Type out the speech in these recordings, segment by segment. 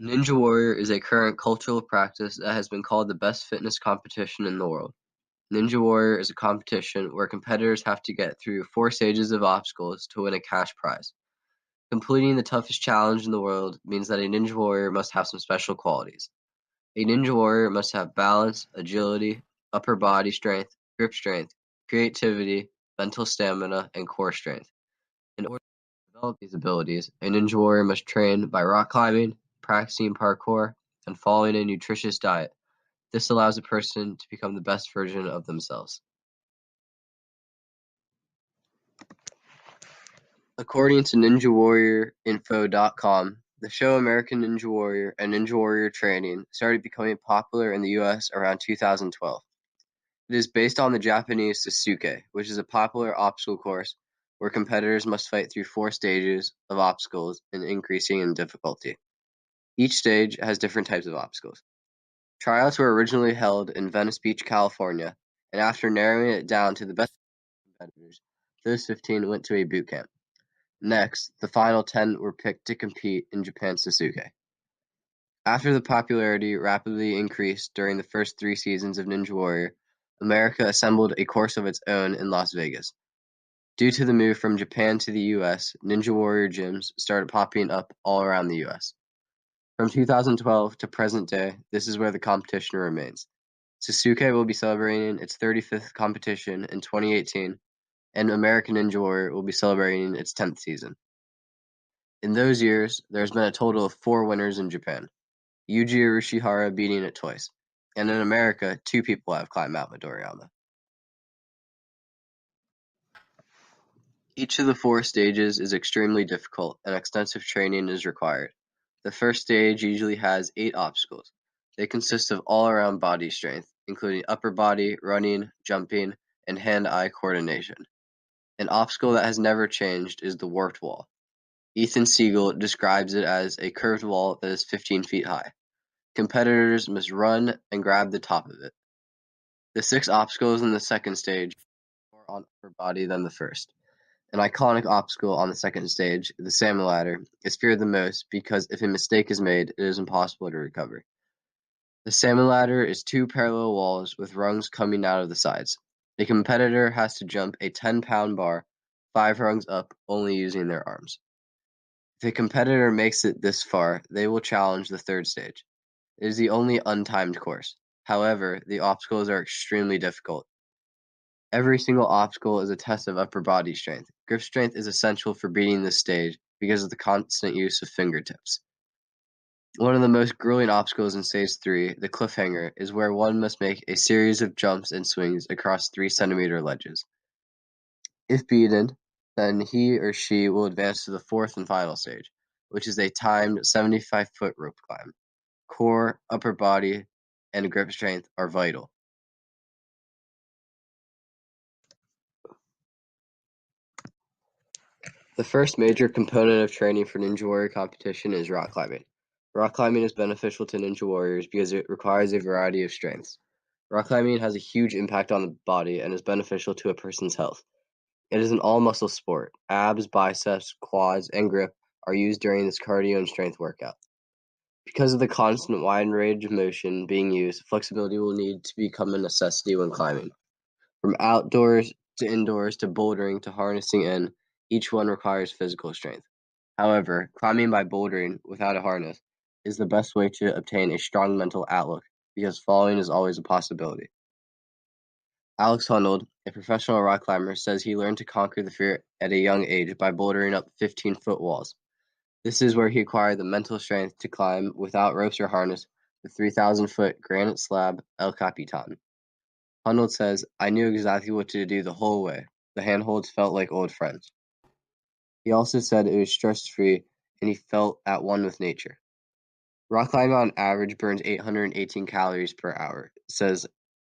Ninja Warrior is a current cultural practice that has been called the best fitness competition in the world. Ninja Warrior is a competition where competitors have to get through 4 stages of obstacles to win a cash prize. Completing the toughest challenge in the world means that a Ninja Warrior must have some special qualities. A Ninja Warrior must have balance, agility, upper body strength, grip strength, creativity, mental stamina, and core strength. In order to develop these abilities, a Ninja Warrior must train by rock climbing, practicing parkour, and following a nutritious diet. This allows a person to become the best version of themselves. According to NinjaWarriorInfo.com, the show American Ninja Warrior and Ninja Warrior Training started becoming popular in the US around 2012. It is based on the Japanese Sasuke, which is a popular obstacle course where competitors must fight through 4 stages of obstacles and increasing in difficulty. Each stage has different types of obstacles. Tryouts were originally held in Venice Beach, California, and after narrowing it down to the best competitors, those 15 went to a boot camp. Next, the final 10 were picked to compete in Japan's Sasuke. After the popularity rapidly increased during the first 3 seasons of Ninja Warrior, America assembled a course of its own in Las Vegas. Due to the move from Japan to the US, Ninja Warrior gyms started popping up all around the US. From 2012 to present day, this is where the competition remains. Sasuke will be celebrating its 35th competition in 2018, and American Ninja Warrior will be celebrating its 10th season. In those years, there has been a total of 4 winners in Japan, Yuji Urashihara beating it twice, and in America, 2 people have climbed Mount Midoriyama. Each of the 4 stages is extremely difficult, and extensive training is required. The first stage usually has 8 obstacles. They consist of all-around body strength, including upper body, running, jumping, and hand-eye coordination. An obstacle that has never changed is the warped wall. Ethan Siegel describes it as a curved wall that is 15 feet high. Competitors must run and grab the top of it. The 6 obstacles in the second stage are more on upper body than the first. An iconic obstacle on the second stage, the salmon ladder, is feared the most because if a mistake is made, it is impossible to recover. The salmon ladder is 2 parallel walls with rungs coming out of the sides. A competitor has to jump a 10-pound bar 5 rungs up only using their arms. If a competitor makes it this far, they will challenge the third stage. It is the only untimed course. However, the obstacles are extremely difficult. Every single obstacle is a test of upper body strength. Grip strength is essential for beating this stage because of the constant use of fingertips. One of the most grueling obstacles in Stage 3, the cliffhanger, is where one must make a series of jumps and swings across 3-centimeter ledges. If beaten, then he or she will advance to the 4th and final stage, which is a timed 75-foot rope climb. Core, upper body, and grip strength are vital. The first major component of training for Ninja Warrior competition is rock climbing. Rock climbing is beneficial to Ninja Warriors because it requires a variety of strengths. Rock climbing has a huge impact on the body and is beneficial to a person's health. It is an all-muscle sport. Abs, biceps, quads, and grip are used during this cardio and strength workout. Because of the constant wide range of motion being used, flexibility will need to become a necessity when climbing. From outdoors to indoors to bouldering to harnessing in, each one requires physical strength. However, climbing by bouldering without a harness is the best way to obtain a strong mental outlook because falling is always a possibility. Alex Honnold, a professional rock climber, says he learned to conquer the fear at a young age by bouldering up 15-foot walls. This is where he acquired the mental strength to climb without ropes or harness the 3,000-foot granite slab El Capitan. Honnold says, I knew exactly what to do the whole way. The handholds felt like old friends. He also said it was stress-free and he felt at one with nature. Rock climbing on average burns 818 calories per hour, says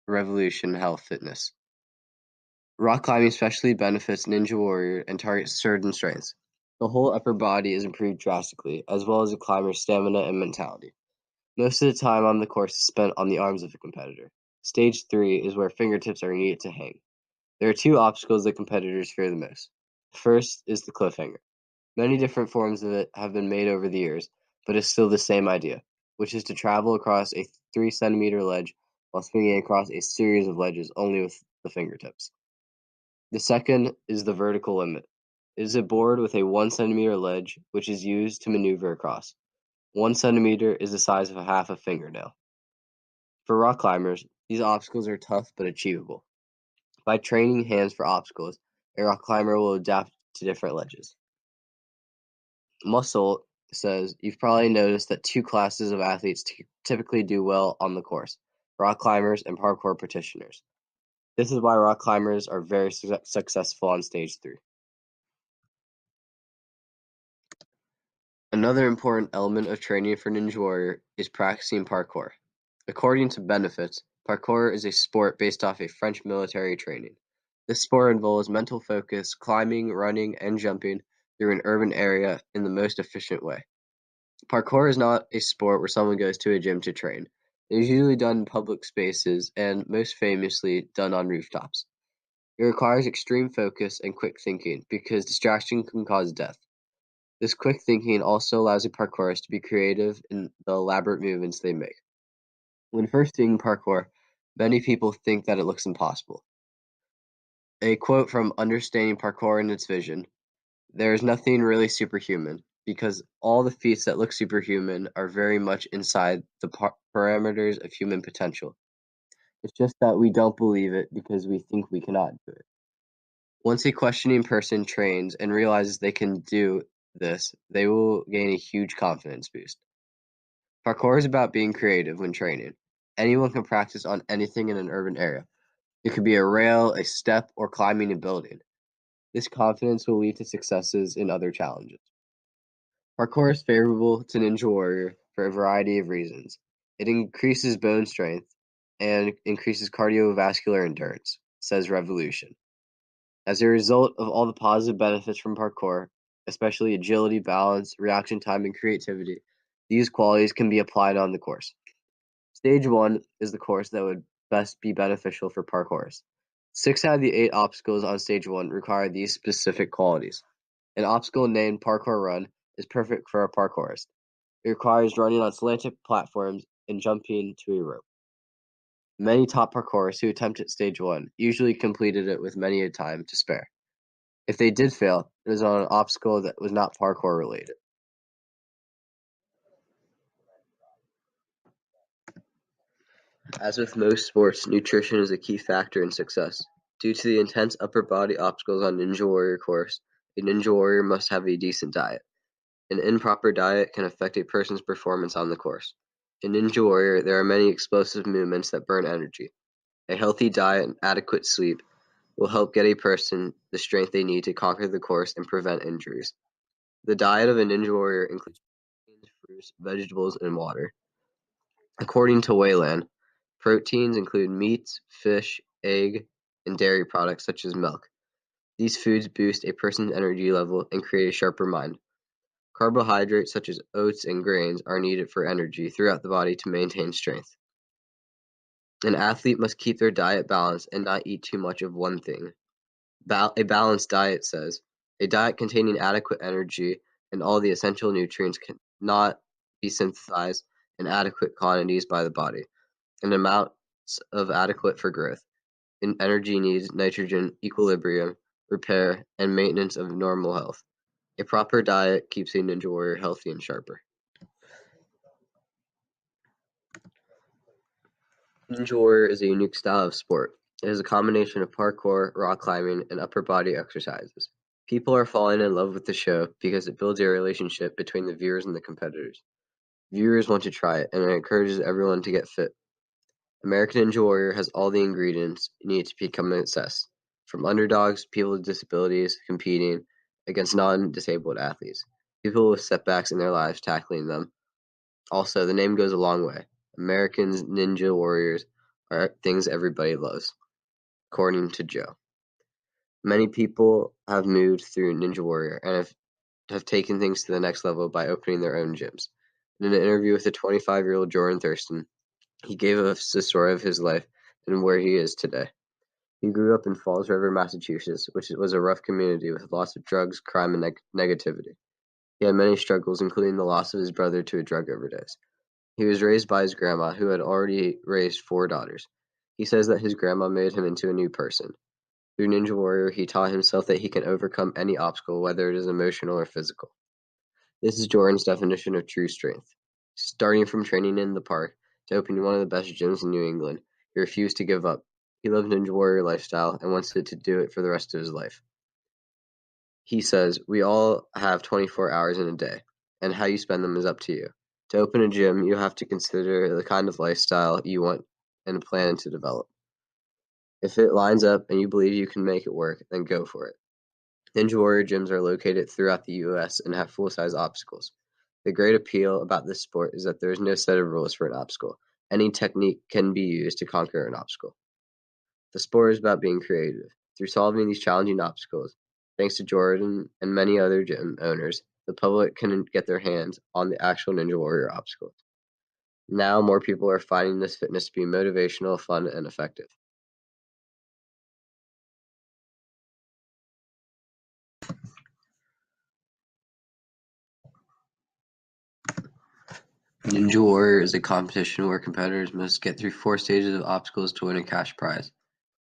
Revolution Health Fitness. Rock climbing especially benefits Ninja Warrior and targets certain strengths. The whole upper body is improved drastically, as well as a climber's stamina and mentality. Most of the time on the course is spent on the arms of the competitor. Stage 3 is where fingertips are needed to hang. There are 2 obstacles that competitors fear the most. The first is the cliffhanger. Many different forms of it have been made over the years, but is still the same idea, which is to travel across a 3 centimeter ledge while swinging across a series of ledges only with the fingertips. The second is the vertical limit. It is a board with a 1 centimeter ledge, which is used to maneuver across. 1 centimeter is the size of half a fingernail. For rock climbers, these obstacles are tough but achievable. By training hands for obstacles, a rock climber will adapt to different ledges. Muscle says you've probably noticed that two classes of athletes typically do well on the course: rock climbers and parkour practitioners. This is why rock climbers are very successful on stage 3. Another important element of training for Ninja Warrior is practicing parkour. According to Benefits, parkour is a sport based off a French military training. This sport involves mental focus, climbing, running, and jumping through an urban area in the most efficient way. Parkour is not a sport where someone goes to a gym to train. It is usually done in public spaces and most famously done on rooftops. It requires extreme focus and quick thinking because distraction can cause death. This quick thinking also allows a parkourist to be creative in the elaborate movements they make. When first seeing parkour, many people think that it looks impossible. A quote from Understanding Parkour and Its Vision: "There is nothing really superhuman, because all the feats that look superhuman are very much inside the parameters of human potential. It's just that we don't believe it because we think we cannot do it." Once a questioning person trains and realizes they can do this, they will gain a huge confidence boost. Parkour is about being creative when training. Anyone can practice on anything in an urban area. It could be a rail, a step, or climbing a building. This confidence will lead to successes in other challenges. Parkour is favorable to Ninja Warrior for a variety of reasons. It increases bone strength and increases cardiovascular endurance, says Revolution. As a result of all the positive benefits from parkour, especially agility, balance, reaction time, and creativity, these qualities can be applied on the course. Stage 1 is the course that would best be beneficial for parkourists. 6 out of the 8 obstacles on Stage 1 require these specific qualities. An obstacle named Parkour Run is perfect for a parkourist. It requires running on slanted platforms and jumping to a rope. Many top parkourists who attempted Stage 1 usually completed it with many a time to spare. If they did fail, it was on an obstacle that was not parkour related. As with most sports, nutrition is a key factor in success. Due to the intense upper body obstacles on Ninja Warrior course, a Ninja Warrior must have a decent diet. An improper diet can affect a person's performance on the course. In Ninja Warrior, there are many explosive movements that burn energy. A healthy diet and adequate sleep will help get a person the strength they need to conquer the course and prevent injuries. The diet of a Ninja Warrior includes proteins, fruits, vegetables, and water. According to Wayland, proteins include meats, fish, egg, and dairy products such as milk. These foods boost a person's energy level and create a sharper mind. Carbohydrates such as oats and grains are needed for energy throughout the body to maintain strength. An athlete must keep their diet balanced and not eat too much of one thing. A balanced diet says, a diet containing adequate energy and all the essential nutrients cannot be synthesized in adequate quantities by the body. An amount of adequate for growth. And energy needs nitrogen, equilibrium, repair, and maintenance of normal health. A proper diet keeps a Ninja Warrior healthy and sharper. Ninja Warrior is a unique style of sport. It is a combination of parkour, rock climbing, and upper body exercises. People are falling in love with the show because it builds a relationship between the viewers and the competitors. Viewers want to try it, and it encourages everyone to get fit. American Ninja Warrior has all the ingredients needed to become a success, from underdogs, people with disabilities competing against non-disabled athletes, people with setbacks in their lives tackling them. Also, the name goes a long way. Americans Ninja Warriors are things everybody loves, according to Joe. Many people have moved through Ninja Warrior and have taken things to the next level by opening their own gyms. In an interview with the 25-year-old Jordan Thurston, he gave us the story of his life and where he is today. He grew up in Falls River, Massachusetts, which was a rough community with lots of drugs, crime, and negativity. He had many struggles, including the loss of his brother to a drug overdose. He was raised by his grandma, who had already raised 4 daughters. He says that his grandma made him into a new person. Through Ninja Warrior, he taught himself that he can overcome any obstacle, whether it is emotional or physical. This is Jordan's definition of true strength. Starting from training in the park to opening one of the best gyms in New England, he refused to give up. He loved Ninja Warrior lifestyle and wanted to do it for the rest of his life. He says, "We all have 24 hours in a day, and how you spend them is up to you. To open a gym, you have to consider the kind of lifestyle you want and plan to develop. If it lines up and you believe you can make it work, then go for it." Ninja Warrior gyms are located throughout the US and have full-size obstacles. The great appeal about this sport is that there is no set of rules for an obstacle. Any technique can be used to conquer an obstacle. The sport is about being creative. Through solving these challenging obstacles, thanks to Jordan and many other gym owners, the public can get their hands on the actual Ninja Warrior obstacles. Now more people are finding this fitness to be motivational, fun, and effective. Ninja Warrior is a competition where competitors must get through 4 stages of obstacles to win a cash prize.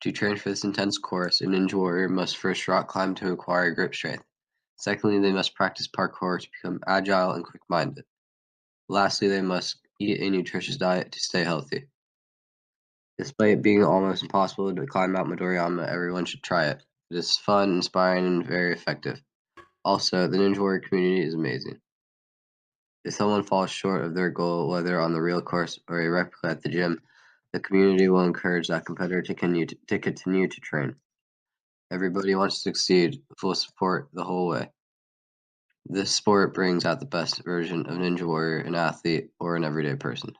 To train for this intense course, a Ninja Warrior must first rock climb to acquire grip strength. Secondly, they must practice parkour to become agile and quick-minded. Lastly, they must eat a nutritious diet to stay healthy. Despite it being almost impossible to climb Mount Midoriyama, everyone should try it. It is fun, inspiring, and very effective. Also, the Ninja Warrior community is amazing. If someone falls short of their goal, whether on the real course or a replica at the gym, the community will encourage that competitor to continue to train. Everybody wants to succeed, full support the whole way. This sport brings out the best version of Ninja Warrior, an athlete, or an everyday person.